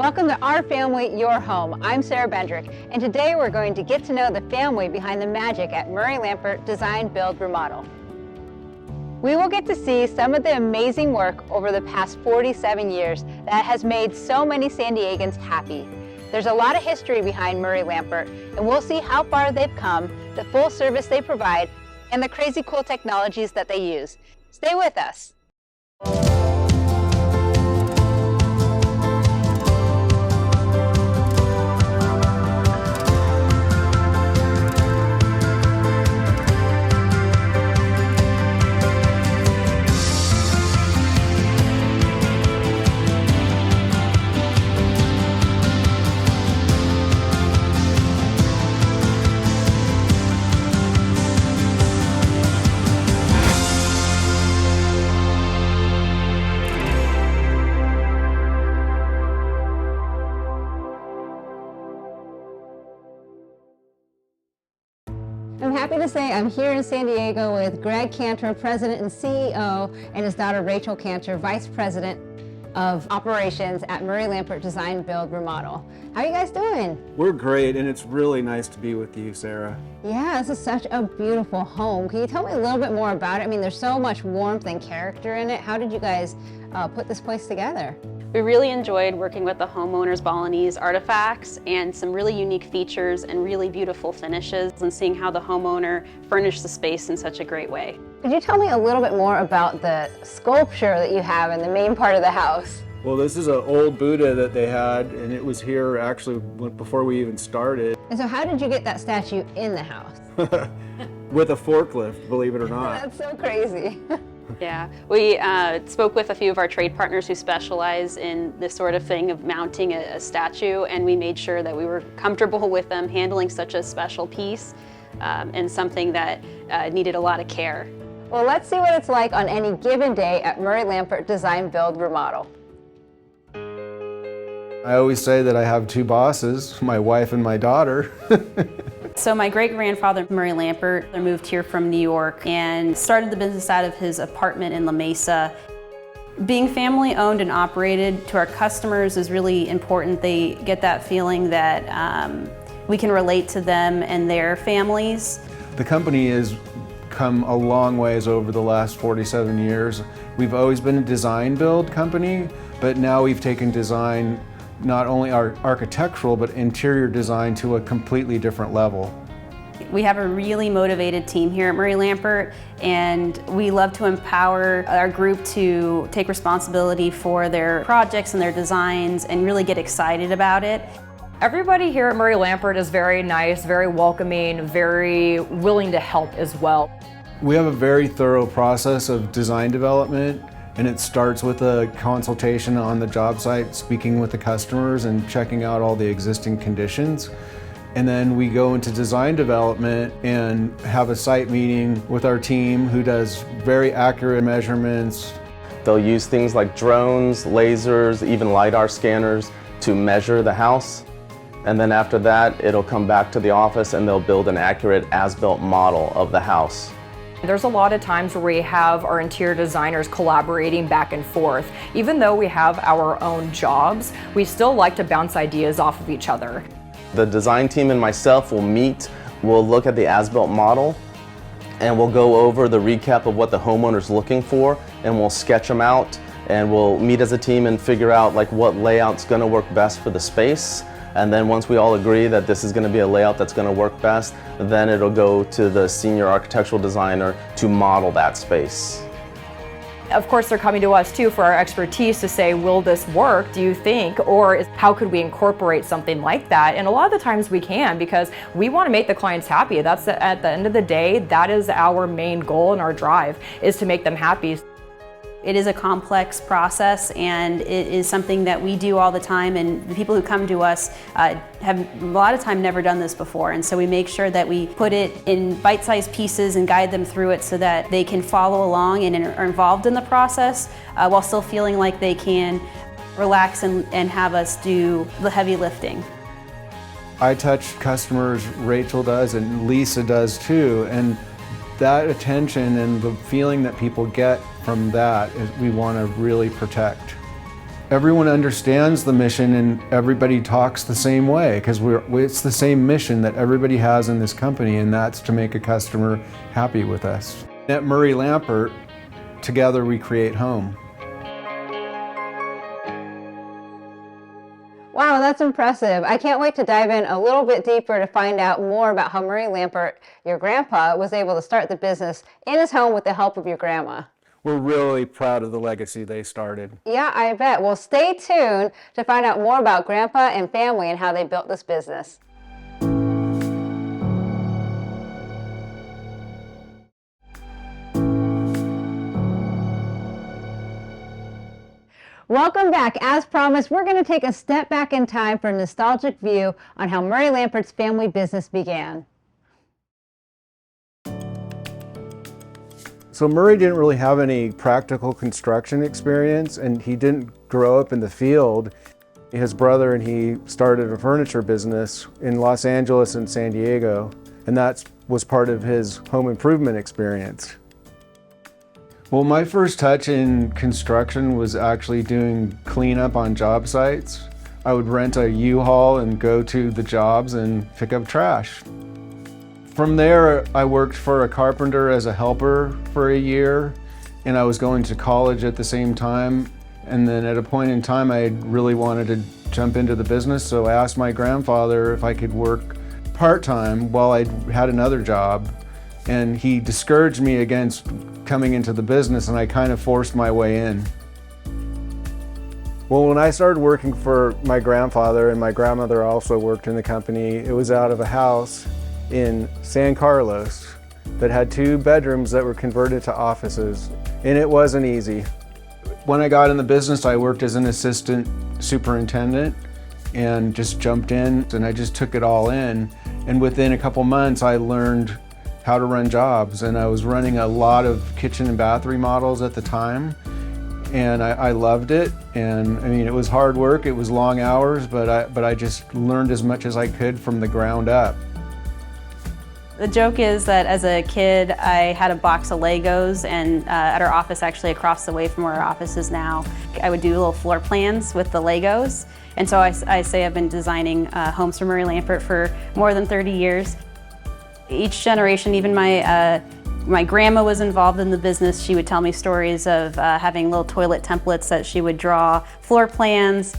Welcome to Our Family, Your Home. I'm Sara Bendrick, and today we're going to get to know the family behind the magic at Murray Lampert Design-Build-ReModel. We will get to see some of the amazing work over the past 47 years that has made so many San Diegans happy. There's a lot of history behind Murray Lampert, and we'll see how far they've come, the full service they provide, and the crazy cool technologies that they use. Stay with us. I'm happy to say I'm here in San Diego with Greg Cantor, President and CEO, and his daughter Rachel Cantor, Vice President of Operations at Murray Lampert Design-Build-ReModel. How are you guys doing? We're great, and it's really nice to be with you, Sarah. Yeah, this is such a beautiful home. Can you tell me a little bit more about it? I mean, there's so much warmth and character in it. How did you guys put this place together? We really enjoyed working with the homeowners' Balinese artifacts and some really unique features and really beautiful finishes, and seeing how the homeowner furnished the space in such a great way. Could you tell me a little bit more about the sculpture that you have in the main part of the house? Well, this is an old Buddha that they had, and it was here actually before we even started. And so how did you get that statue in the house? With a forklift, believe it or not. That's so crazy. Yeah, we spoke with a few of our trade partners who specialize in this sort of thing of mounting a statue, and we made sure that we were comfortable with them handling such a special piece and something that needed a lot of care. Well, let's see what it's like on any given day at Murray Lampert Design-Build-ReModel. I always say that I have two bosses, my wife and my daughter. So my great-grandfather, Murray Lampert, moved here from New York and started the business out of his apartment in La Mesa. Being family owned and operated to our customers is really important. They get that feeling that we can relate to them and their families. The company has come a long ways over the last 47 years. We've always been a design-build company, but now we've taken design, not only our architectural, but interior design to a completely different level. We have a really motivated team here at Murray Lampert, and we love to empower our group to take responsibility for their projects and their designs and really get excited about it. Everybody here at Murray Lampert is very nice, very welcoming, very willing to help as well. We have a very thorough process of design development, and it starts with a consultation on the job site, speaking with the customers and checking out all the existing conditions. And then we go into design development and have a site meeting with our team who does very accurate measurements. They'll use things like drones, lasers, even LiDAR scanners to measure the house. And then after that, it'll come back to the office and they'll build an accurate as-built model of the house. There's a lot of times where we have our interior designers collaborating back and forth. Even though we have our own jobs, we still like to bounce ideas off of each other. The design team and myself will meet, we'll look at the as-built model, and we'll go over the recap of what the homeowner's looking for, and we'll sketch them out, and we'll meet as a team and figure out like what layout's gonna work best for the space. And then once we all agree that this is going to be a layout that's going to work best, then it'll go to the senior architectural designer to model that space. Of course, they're coming to us too for our expertise to say, will this work, do you think, or how could we incorporate something like that? And a lot of the times we can, because we want to make the clients happy. That's at the end of the day, that is our main goal and our drive, is to make them happy. It is a complex process, and it is something that we do all the time, and the people who come to us have a lot of time never done this before, and so we make sure that we put it in bite-sized pieces and guide them through it so that they can follow along and are involved in the process while still feeling like they can relax and have us do the heavy lifting. I touch customers, Rachel does, and Lisa does too, and that attention and the feeling that people get from that is we want to really protect. everyone understands the mission and everybody talks the same way because it's the same mission that everybody has in this company, and that's to make a customer happy with us. At Murray Lampert, together we create home. Wow, that's impressive. I can't wait to dive in a little bit deeper to find out more about how Murray Lampert, your grandpa, was able to start the business in his home with the help of your grandma. We're really proud of the legacy they started. Yeah, I bet. Well, stay tuned to find out more about Grandpa and family and how they built this business. Welcome back. As promised, we're going to take a step back in time for a nostalgic view on how Murray Lampert's family business began. So Murray didn't really have any practical construction experience, and he didn't grow up in the field. His brother and he started a furniture business in Los Angeles and San Diego, and that was part of his home improvement experience. Well, my first touch in construction was actually doing cleanup on job sites. I would rent a U-Haul and go to the jobs and pick up trash. From there, I worked for a carpenter as a helper for a year, and I was going to college at the same time. And then at a point in time, I really wanted to jump into the business, so I asked my grandfather if I could work part-time while I had another job. And he discouraged me against coming into the business, and I kind of forced my way in. Well, when I started working for my grandfather, and my grandmother also worked in the company, it was out of a house in San Carlos that had 2 bedrooms that were converted to offices, and it wasn't easy. When I got in the business, I worked as an assistant superintendent and just jumped in, and I just took it all in. And within a couple months, I learned how to run jobs, and I was running a lot of kitchen and bath remodels at the time, and I loved it. And I mean, it was hard work, it was long hours, but I just learned as much as I could from the ground up. The joke is that as a kid, I had a box of Legos, and at our office, actually across the way from where our office is now, I would do little floor plans with the Legos. And so I say I've been designing homes for Murray Lampert for more than 30 years. Each generation, even my grandma was involved in the business. She would tell me stories of having little toilet templates that she would draw, floor plans.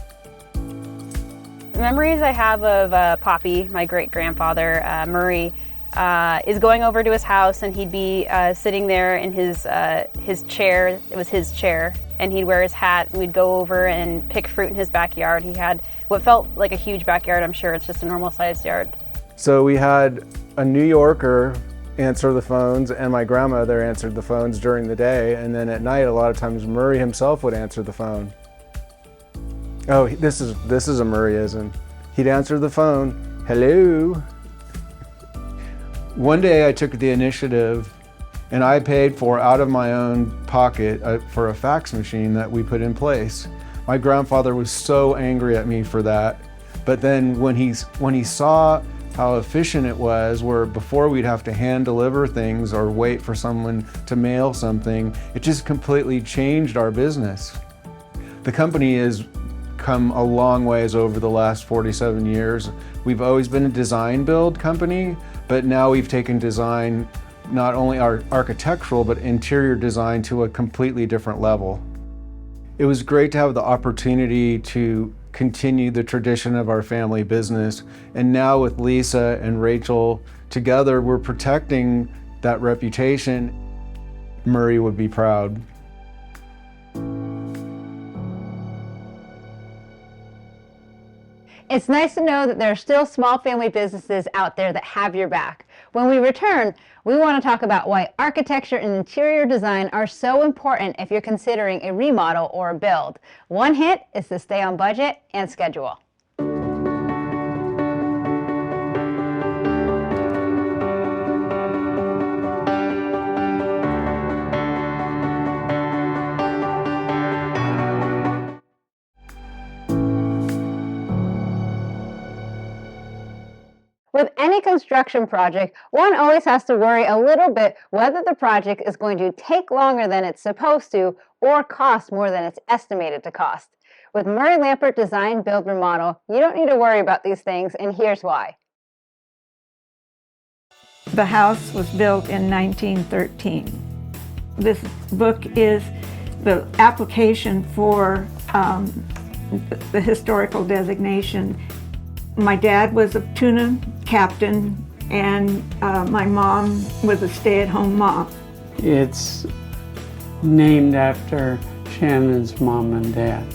Memories I have of Poppy, my great-grandfather, Murray, is going over to his house, and he'd be sitting there in his chair. It was his chair, and he'd wear his hat, and we'd go over and pick fruit in his backyard. He had what felt like a huge backyard. I'm sure it's just a normal-sized yard. So we had a New Yorker answer the phones, and my grandmother answered the phones during the day, and then at night, a lot of times, Murray himself would answer the phone. Oh, this is a Murrayism. He'd answer the phone, hello. One day I took the initiative, and I paid for, out of my own pocket, for a fax machine that we put in place. My grandfather was so angry at me for that, but then when he saw how efficient it was, where before we'd have to hand deliver things or wait for someone to mail something, it just completely changed our business. The company has come a long ways over the last 47 years. We've always been a design build company, but now we've taken design, not only architectural, but interior design to a completely different level. It was great to have the opportunity to continue the tradition of our family business. And now with Lisa and Rachel together, we're protecting that reputation. Murray would be proud. It's nice to know that there are still small family businesses out there that have your back. When we return, we want to talk about why architecture and interior design are so important if you're considering a remodel or a build. One hint is to stay on budget and schedule. With any construction project, one always has to worry a little bit whether the project is going to take longer than it's supposed to or cost more than it's estimated to cost. With Murray Lampert Design-Build-ReModel, you don't need to worry about these things, and here's why. The house was built in 1913. This book is the application for the historical designation. My dad was a tuna captain, and my mom was a stay-at-home mom. It's named after Shannon's mom and dad.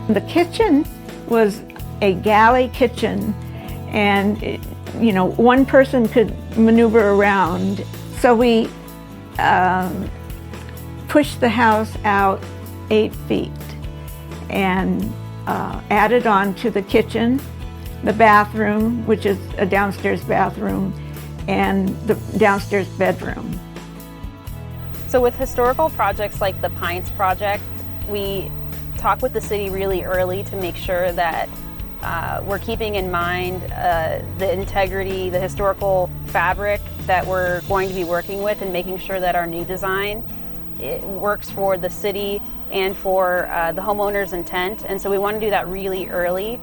The kitchen was a galley kitchen, and one person could maneuver around. So we pushed the house out 8 feet and added on to the kitchen, the bathroom, which is a downstairs bathroom, and the downstairs bedroom. So with historical projects like the Pines project, we talk with the city really early to make sure that we're keeping in mind the integrity, the historical fabric that we're going to be working with, and making sure that our new design it works for the city and for the homeowner's intent. And so we want to do that really early.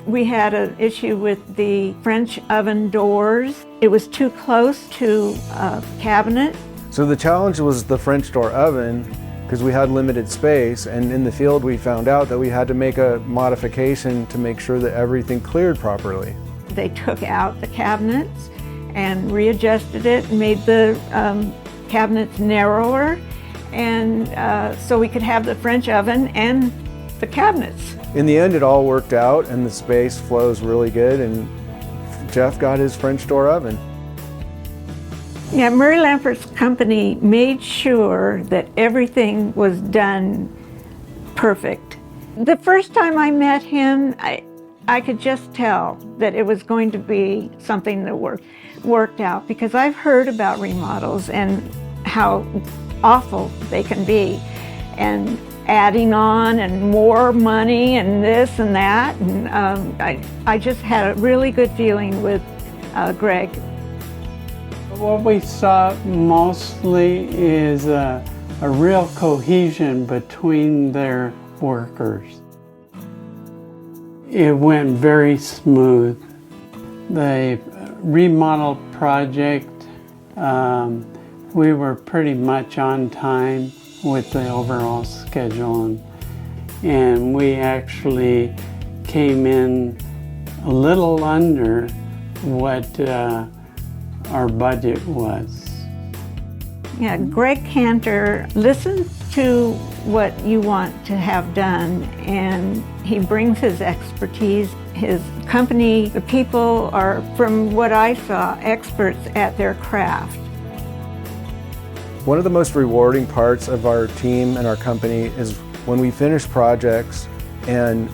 We had an issue with the French oven doors. It was too close to a cabinet. So the challenge was the French door oven, because we had limited space, and in the field we found out that we had to make a modification to make sure that everything cleared properly. They took out the cabinets and readjusted it and made the cabinets narrower, and so we could have the French oven and the cabinets. In the end, it all worked out, and the space flows really good, and Jeff got his French door oven. Yeah, Murray Lampert's company made sure that everything was done perfect. The first time I met him, I could just tell that it was going to be something that worked out, because I've heard about remodels and how awful they can be, and adding on and more money and this and that, and I just had a really good feeling with Greg. What we saw mostly is a real cohesion between their workers. It went very smooth. The remodel project, we were pretty much on time with the overall schedule, and we actually came in a little under what our budget was. Yeah, Greg Cantor listens to what you want to have done, and he brings his expertise. His company, the people are, from what I saw, experts at their craft. One of the most rewarding parts of our team and our company is when we finish projects and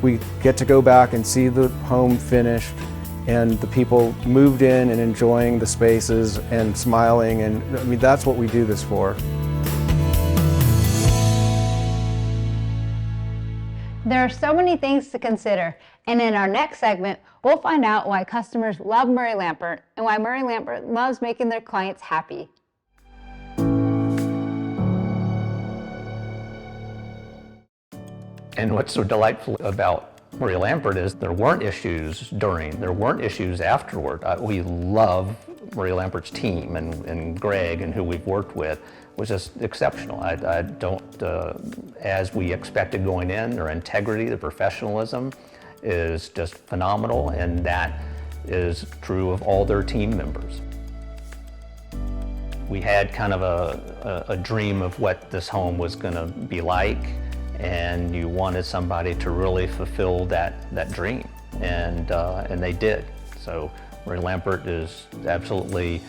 we get to go back and see the home finished and the people moved in and enjoying the spaces and smiling, and I mean, that's what we do this for. There are so many things to consider, and in our next segment, we'll find out why customers love Murray Lampert and why Murray Lampert loves making their clients happy. And what's so delightful about Murray Lampert is there weren't issues during, there weren't issues afterward. We love Murray Lampert's team, and Greg and who we've worked with was just exceptional. I don't, as we expected going in, their integrity, the professionalism is just phenomenal, and that is true of all their team members. We had kind of a dream of what this home was going to be like, and you wanted somebody to really fulfill that dream, and they did. So Murray Lampert is absolutely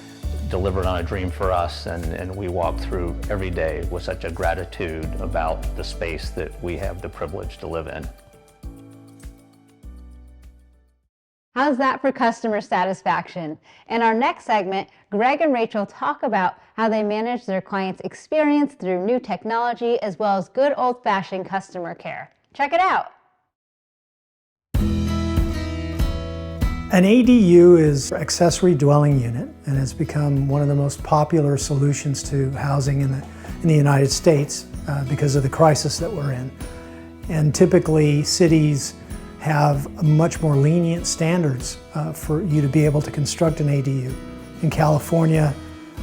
delivered on a dream for us, and we walk through every day with such a gratitude about the space that we have the privilege to live in. How's that for customer satisfaction? In our next segment, Greg and Rachel talk about how they manage their clients' experience through new technology as well as good old-fashioned customer care. Check it out. An ADU is accessory dwelling unit, and it's become one of the most popular solutions to housing in the United States because of the crisis that we're in. And typically cities have much more lenient standards for you to be able to construct an ADU. In California,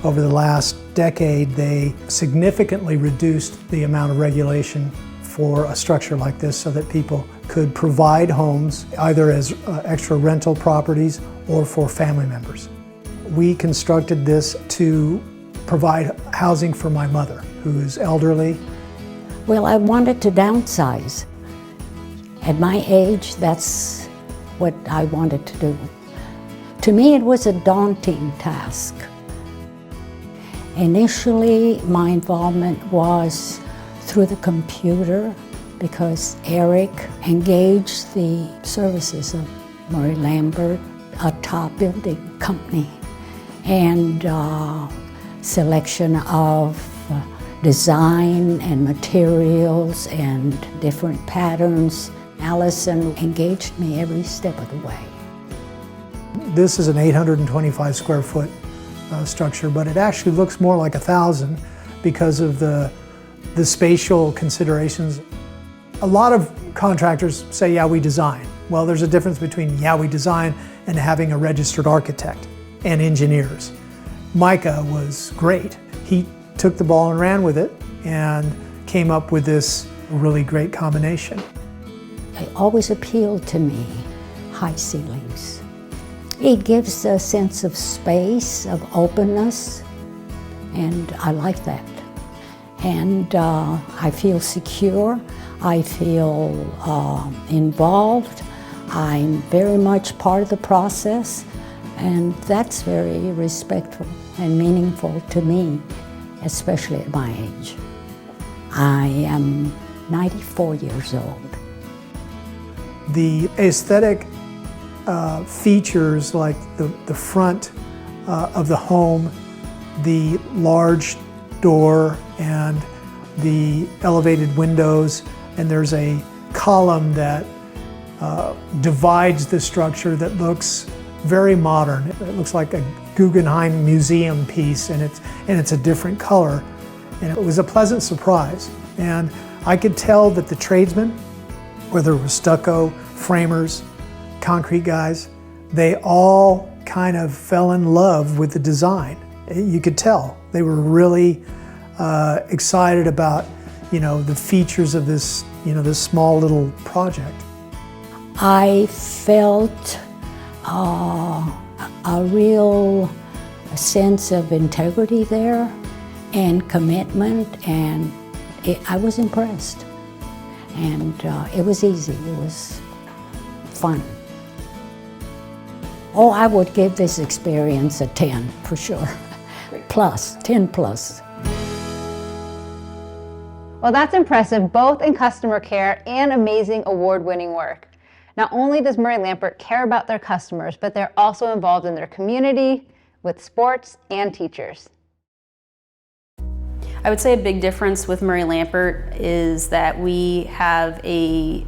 over the last decade, they significantly reduced the amount of regulation for a structure like this so that people could provide homes either as extra rental properties or for family members. We constructed this to provide housing for my mother, who is elderly. Well, I wanted to downsize. At my age, that's what I wanted to do. To me, it was a daunting task. Initially, my involvement was through the computer because Eric engaged the services of Murray Lampert, a top building company, and selection of design and materials and different patterns. Allison engaged me every step of the way. This is an 825 square foot structure, but it actually looks more like 1,000 because of the spatial considerations. A lot of contractors say, yeah, we design. Well, there's a difference between yeah, we design and having a registered architect and engineers. Micah was great. He took the ball and ran with it and came up with this really great combination. It always appealed to me, high ceilings. It gives a sense of space, of openness, and I like that. And I feel secure, I feel involved, I'm very much part of the process, and that's very respectful and meaningful to me, especially at my age. I am 94 years old. The aesthetic features like the front of the home, the large door and the elevated windows, and there's a column that divides the structure that looks very modern. It looks like a Guggenheim museum piece, and it's a different color. And it was a pleasant surprise. And I could tell that the tradesmen, whether it was stucco, framers, concrete guys, they all kind of fell in love with the design. You could tell. They were really excited about, the features of this, this small little project. I felt a real sense of integrity there and commitment, and I was impressed. And it was easy, it was fun. Oh, I would give this experience a 10 for sure. Plus, 10 plus. Well, that's impressive, both in customer care and amazing award-winning work. Not only does Murray Lampert care about their customers, but they're also involved in their community, with sports and teachers. I would say a big difference with Murray Lampert is that we have a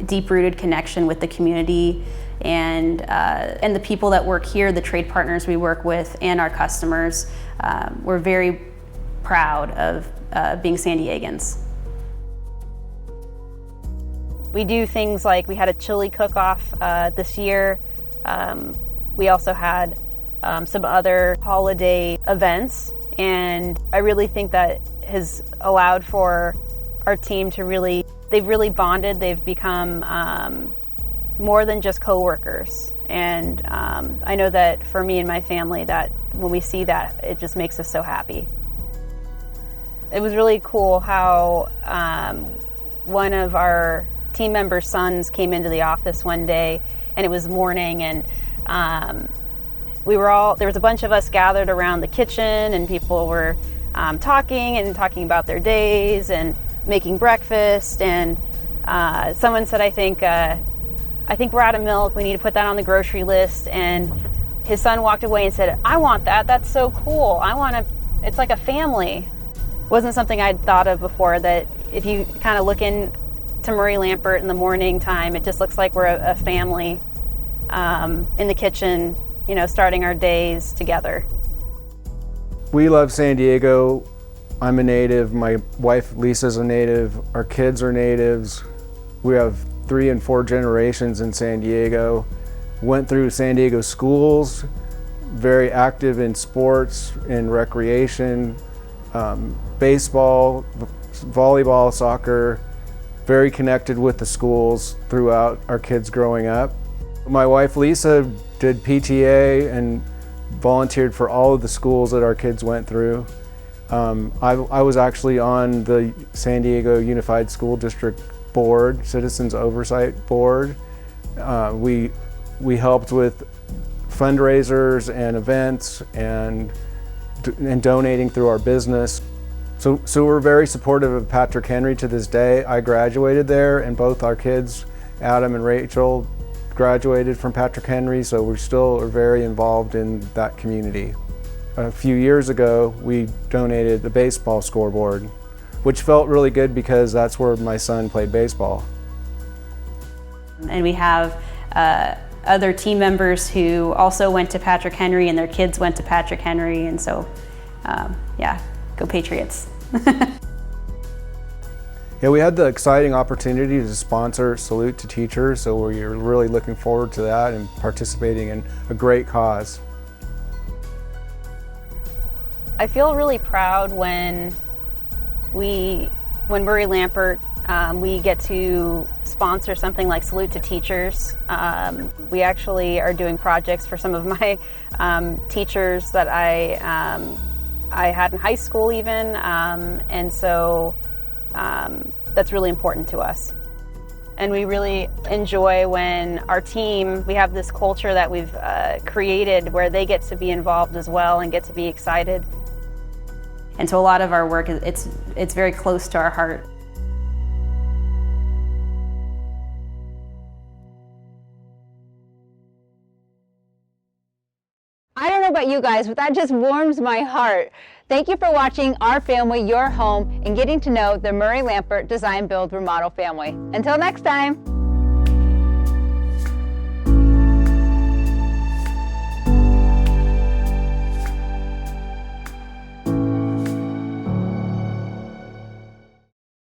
deep-rooted connection with the community and the people that work here, the trade partners we work with, and our customers. We're very proud of being San Diegans. We do things like we had a chili cook-off this year. We also had some other holiday events, and I really think that has allowed for our team to they've really bonded. They've become more than just co-workers. And I know that for me and my family, that when we see that, it just makes us so happy. It was really cool how one of our team members' sons came into the office one day, and it was morning, and there was a bunch of us gathered around the kitchen, and people were talking about their days and making breakfast, and someone said, I think we're out of milk, we need to put that on the grocery list, and his son walked away and said, I want that, that's so cool, it's like a family. It wasn't something I'd thought of before, that if you kind of look into Murray Lampert in the morning time, it just looks like we're a family in the kitchen, starting our days together. We love San Diego. I'm a native, my wife Lisa's a native, our kids are natives. We have 3 and 4 generations in San Diego. Went through San Diego schools, very active in sports, in recreation, baseball, volleyball, soccer, very connected with the schools throughout our kids growing up. My wife Lisa did PTA and volunteered for all of the schools that our kids went through. I was actually on the San Diego Unified School District Board, Citizens Oversight Board. We helped with fundraisers and events and donating through our business. So we're very supportive of Patrick Henry to this day. I graduated there, and both our kids, Adam and Rachel, graduated from Patrick Henry, so we still are very involved in that community. A few years ago, we donated the baseball scoreboard, which felt really good because that's where my son played baseball. And we have other team members who also went to Patrick Henry, and their kids went to Patrick Henry, and so yeah, go Patriots. Yeah, we had the exciting opportunity to sponsor Salute to Teachers, so we're really looking forward to that and participating in a great cause. I feel really proud when Murray Lampert, we get to sponsor something like Salute to Teachers. We actually are doing projects for some of my teachers that I had in high school even, and so that's really important to us. And we really enjoy when our team, we have this culture that we've created where they get to be involved as well and get to be excited. And so a lot of our work, it's very close to our heart. I don't know about you guys, but that just warms my heart. Thank you for watching Our Family, Your Home, and getting to know the Murray Lampert Design Build Remodel family. Until next time.